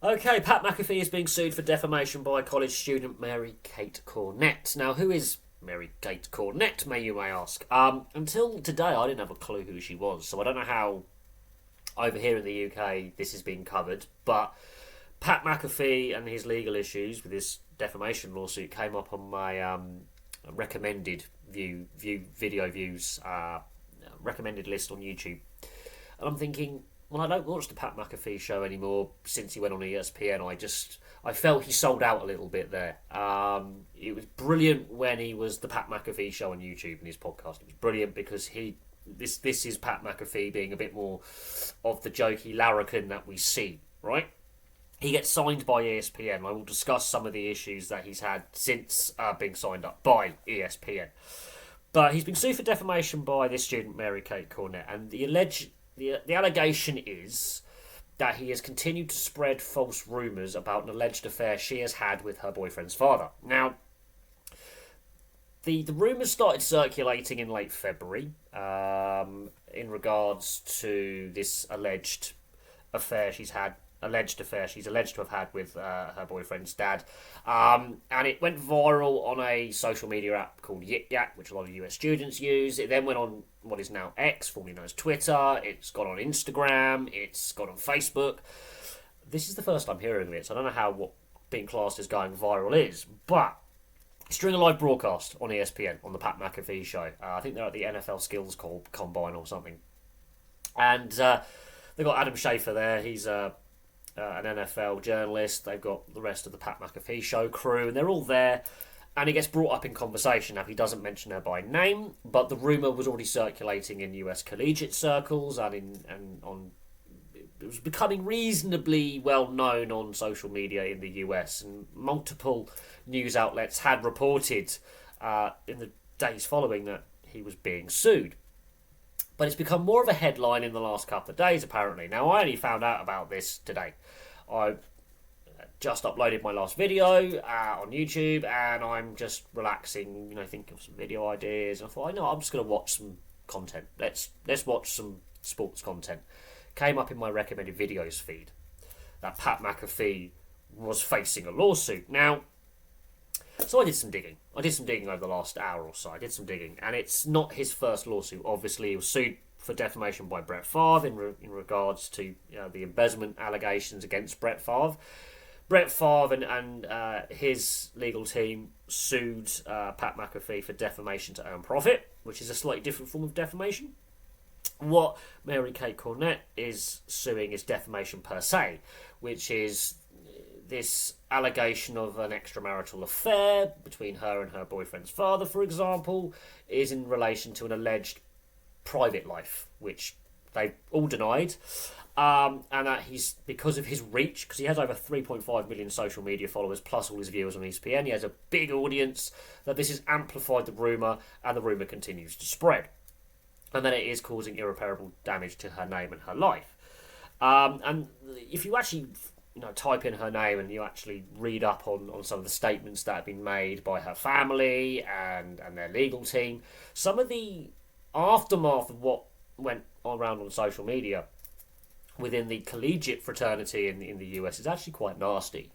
Okay, Pat McAfee is being sued for defamation by college student Mary Kate Cornett. Now, who is Mary Kate Cornett, may ask? Until today, I didn't have a clue who she was, so I don't know how over here in the UK this has been covered, but Pat McAfee and his legal issues with his defamation lawsuit came up on my recommended video views recommended list on YouTube, and I'm thinking, well, I don't watch the Pat McAfee show anymore since he went on ESPN. I felt he sold out a little bit there. It was brilliant when he was the Pat McAfee show on YouTube and his podcast. It was brilliant because this is Pat McAfee being a bit more of the jokey larrikin that we see, right? He gets signed by ESPN. I will discuss some of the issues that he's had since being signed up by ESPN. But he's been sued for defamation by this student, Mary Kate Cornett, and the allegation is that he has continued to spread false rumours about an alleged affair she has had with her boyfriend's father. Now, the rumours started circulating in late February in regards to this alleged affair she's alleged to have had with her boyfriend's dad. And it went viral on a social media app called Yik Yak, which a lot of US students use. It then went on what is now X, formerly known as Twitter. It's gone on Instagram. It's gone on Facebook. This is the first I'm hearing of it, so I don't know how what being classed as going viral is. But it's during a live broadcast on ESPN on the Pat McAfee show. I think they're at the NFL Skills Combine or something. And they've got Adam Schefter there. He's an NFL journalist. They've got the rest of the Pat McAfee show crew, and they're all there. And he gets brought up in conversation. Now, he doesn't mention her by name, but the rumour was already circulating in US collegiate circles and it was becoming reasonably well known on social media in the US, and multiple news outlets had reported in the days following that he was being sued. But it's become more of a headline in the last couple of days, apparently. Now, I only found out about this today. I just uploaded my last video on YouTube, and I'm just relaxing, thinking of some video ideas. And I thought, I'm just going to watch some content. Let's watch some sports content. Came up in my recommended videos feed that Pat McAfee was facing a lawsuit. Now, so I did some digging. Over the last hour or so. I did some digging, and it's not his first lawsuit. Obviously, he was sued for defamation by Brett Favre in regards to the embezzlement allegations against Brett Favre. Brett Favre and his legal team sued Pat McAfee for defamation to earn profit, which is a slightly different form of defamation. What Mary Kate Cornett is suing is defamation per se, which is this allegation of an extramarital affair between her and her boyfriend's father, for example, is in relation to an alleged private life, which they've all denied. And that he's, because of his reach, because he has over 3.5 million social media followers plus all his viewers on ESPN, he has a big audience, that this has amplified the rumour, and the rumour continues to spread. And that it is causing irreparable damage to her name and her life. And if you actually type in her name and you actually read up on some of the statements that have been made by her family and their legal team, some of the aftermath of what went around on social media within the collegiate fraternity in the US is actually quite nasty.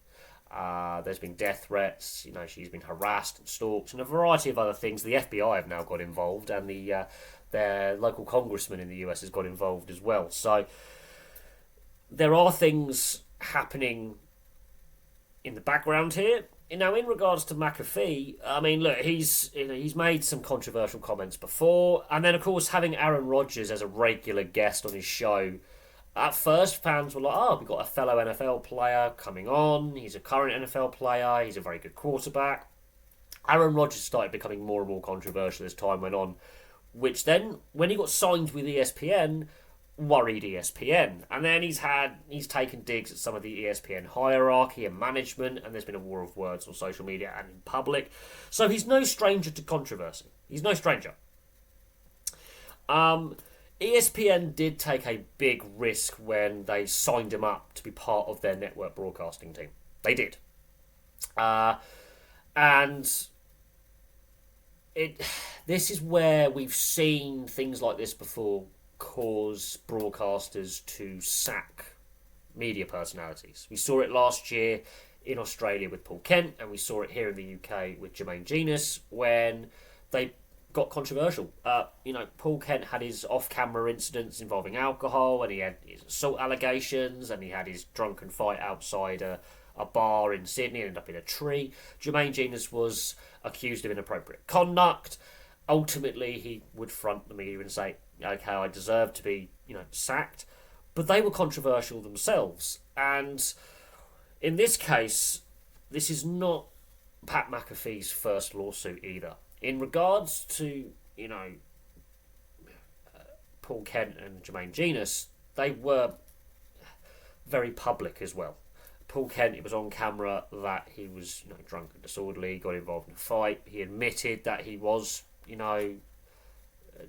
There's been death threats, she's been harassed and stalked, and a variety of other things. The FBI have now got involved, and their local congressman in the US has got involved as well. So there are things happening in the background here. Now, in regards to McAfee, I mean, look, he's made some controversial comments before, and then of course having Aaron Rodgers as a regular guest on his show. At first, fans were like, we've got a fellow NFL player coming on. He's a current NFL player. He's a very good quarterback. Aaron Rodgers started becoming more and more controversial as time went on, which then, when he got signed with ESPN, worried ESPN. And then he's taken digs at some of the ESPN hierarchy and management, and there's been a war of words on social media and in public. So he's no stranger to controversy. He's no stranger. ESPN did take a big risk when they signed him up to be part of their network broadcasting team. They did. And this is where we've seen things like this before cause broadcasters to sack media personalities. We saw it last year in Australia with Paul Kent, and we saw it here in the UK with Jermaine Genius when they got controversial. Paul Kent had his off-camera incidents involving alcohol, and he had his assault allegations, and he had his drunken fight outside a bar in Sydney and ended up in a tree. Jermaine Genius was accused of inappropriate conduct. Ultimately, he would front the media and say, okay, I deserve to be, sacked. But they were controversial themselves. And in this case, this is not Pat McAfee's first lawsuit either. In regards to, Paul Kent and Jermaine Genius, they were very public as well. Paul Kent, it was on camera that he was, drunk and disorderly, got involved in a fight. He admitted that he was,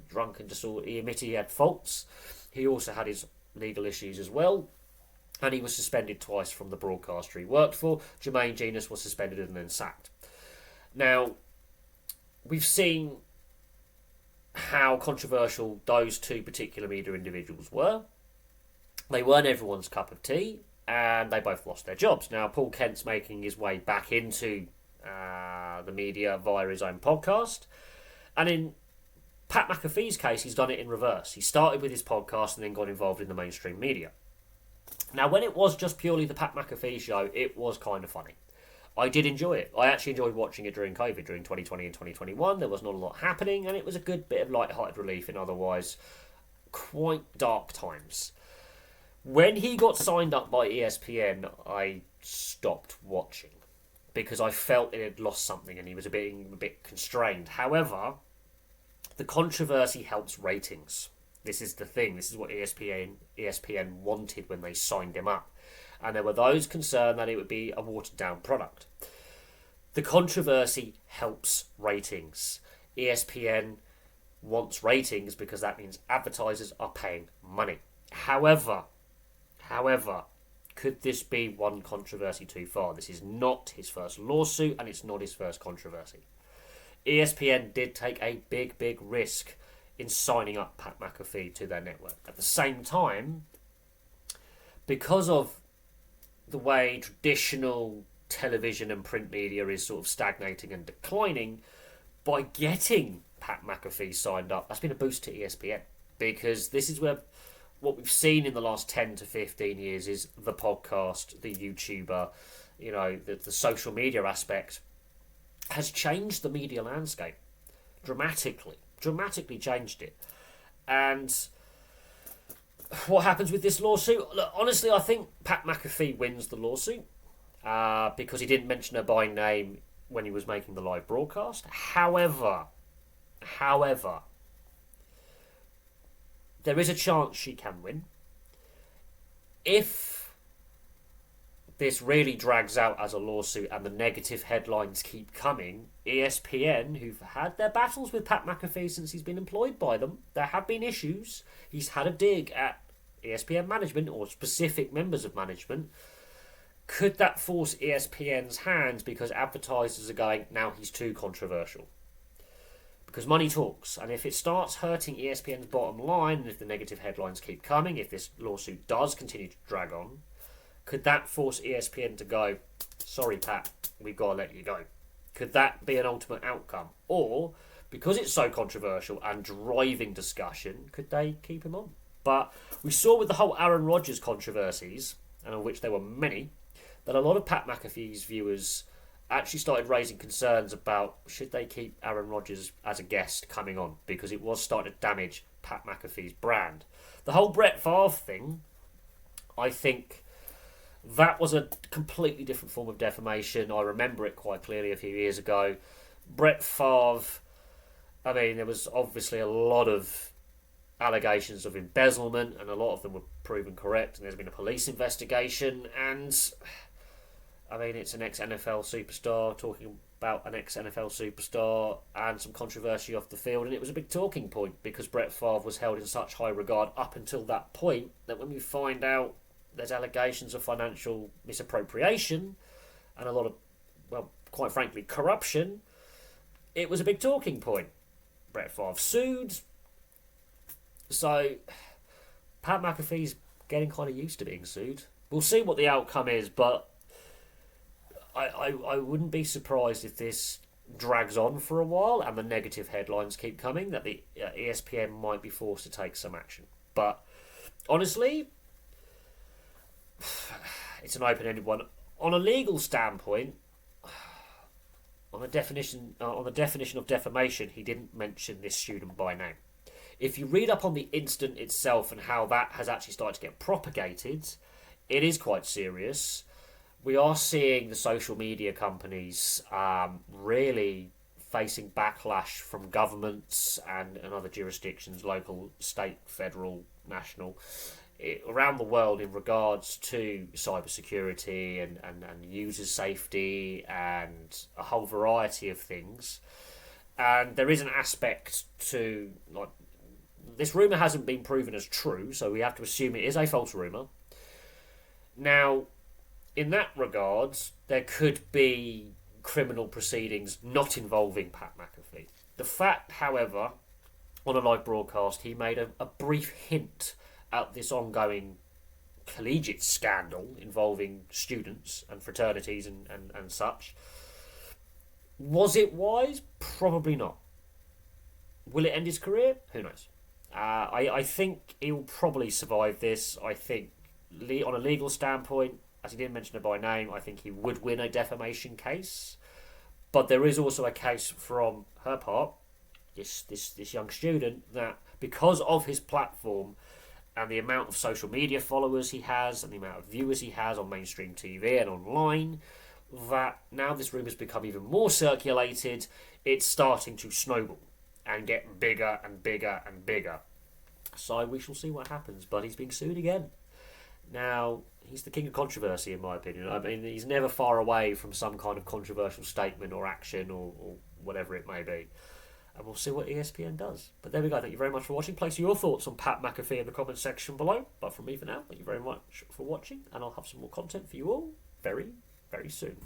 drunk and disorderly. He admitted he had faults. He also had his legal issues as well. And he was suspended twice from the broadcaster he worked for. Jermaine Genius was suspended and then sacked. Now, we've seen how controversial those two particular media individuals were. They weren't everyone's cup of tea, and they both lost their jobs. Now, Paul Kent's making his way back into the media via his own podcast. And in Pat McAfee's case, he's done it in reverse. He started with his podcast and then got involved in the mainstream media. Now, when it was just purely the Pat McAfee show, it was kind of funny. I did enjoy it. I actually enjoyed watching it during COVID, during 2020 and 2021. There was not a lot happening, and it was a good bit of light-hearted relief in otherwise quite dark times. When he got signed up by ESPN, I stopped watching because I felt it had lost something and he was a bit constrained. However, the controversy helps ratings. This is the thing. This is what ESPN wanted when they signed him up. And there were those concerned that it would be a watered-down product. The controversy helps ratings. ESPN wants ratings because that means advertisers are paying money. However, could this be one controversy too far? This is not his first lawsuit and it's not his first controversy. ESPN did take a big risk in signing up Pat McAfee to their network. At the same time, because of the way traditional television and print media is sort of stagnating and declining, by getting Pat McAfee signed up, that's been a boost to ESPN. Because this is where what we've seen in the last 10 to 15 years is the podcast, the YouTuber, the social media aspect has changed the media landscape dramatically changed it. And what happens with this lawsuit? Look, honestly, I think Pat McAfee wins the lawsuit because he didn't mention her by name when he was making the live broadcast. However, there is a chance she can win. If this really drags out as a lawsuit and the negative headlines keep coming, ESPN, who've had their battles with Pat McAfee since he's been employed by them, there have been issues. He's had a dig at ESPN management or specific members of management. Could that force ESPN's hands because advertisers are going, now he's too controversial? Because money talks, and if it starts hurting ESPN's bottom line, and if the negative headlines keep coming, if this lawsuit does continue to drag on, could that force ESPN to go, sorry Pat, we've got to let you go? Could that be an ultimate outcome? Or, because it's so controversial and driving discussion, could they keep him on? But we saw with the whole Aaron Rodgers controversies, and of which there were many, that a lot of Pat McAfee's viewers actually started raising concerns about should they keep Aaron Rodgers as a guest coming on, because it was starting to damage Pat McAfee's brand. The whole Brett Favre thing, I think that was a completely different form of defamation. I remember it quite clearly a few years ago. Brett Favre, I mean, there was obviously a lot of allegations of embezzlement, and a lot of them were proven correct, and there's been a police investigation, and I mean, it's an ex-NFL superstar talking about an ex-NFL superstar and some controversy off the field, and it was a big talking point because Brett Favre was held in such high regard up until that point that when we find out there's allegations of financial misappropriation and a lot of, well, quite frankly, corruption, it was a big talking point. Brett Favre sued. So Pat McAfee's getting kind of used to being sued. we'll see what the outcome is, but I wouldn't be surprised if this drags on for a while and the negative headlines keep coming, that the ESPN might be forced to take some action. But honestly, it's an open-ended one. On a legal standpoint, on the definition of defamation, he didn't mention this student by name. If you read up on the incident itself and how that has actually started to get propagated, it is quite serious. We are seeing the social media companies really facing backlash from governments and other jurisdictions, local, state, federal, national, around the world in regards to cybersecurity and user safety and a whole variety of things. And there is an aspect to, like, this rumour hasn't been proven as true, so we have to assume it is a false rumour. Now, in that regards, there could be criminal proceedings not involving Pat McAfee. The fact, however, on a live broadcast, he made a brief hint at this ongoing collegiate scandal involving students and fraternities and such. Was it wise? Probably not. Will it end his career? Who knows? I think he will probably survive this. I think, on a legal standpoint, as he didn't mention it by name, I think he would win a defamation case. But there is also a case from her part, this young student, that because of his platform and the amount of social media followers he has and the amount of viewers he has on mainstream TV and online, that now this rumour has become even more circulated, it's starting to snowball and get bigger and bigger and bigger. So we shall see what happens, but he's being sued again. Now, he's the king of controversy, in my opinion. I mean, he's never far away from some kind of controversial statement or action or whatever it may be. And we'll see what ESPN does. But there we go. Thank you very much for watching. Place your thoughts on Pat McAfee in the comments section below. But from me for now, thank you very much for watching, and I'll have some more content for you all very, very soon.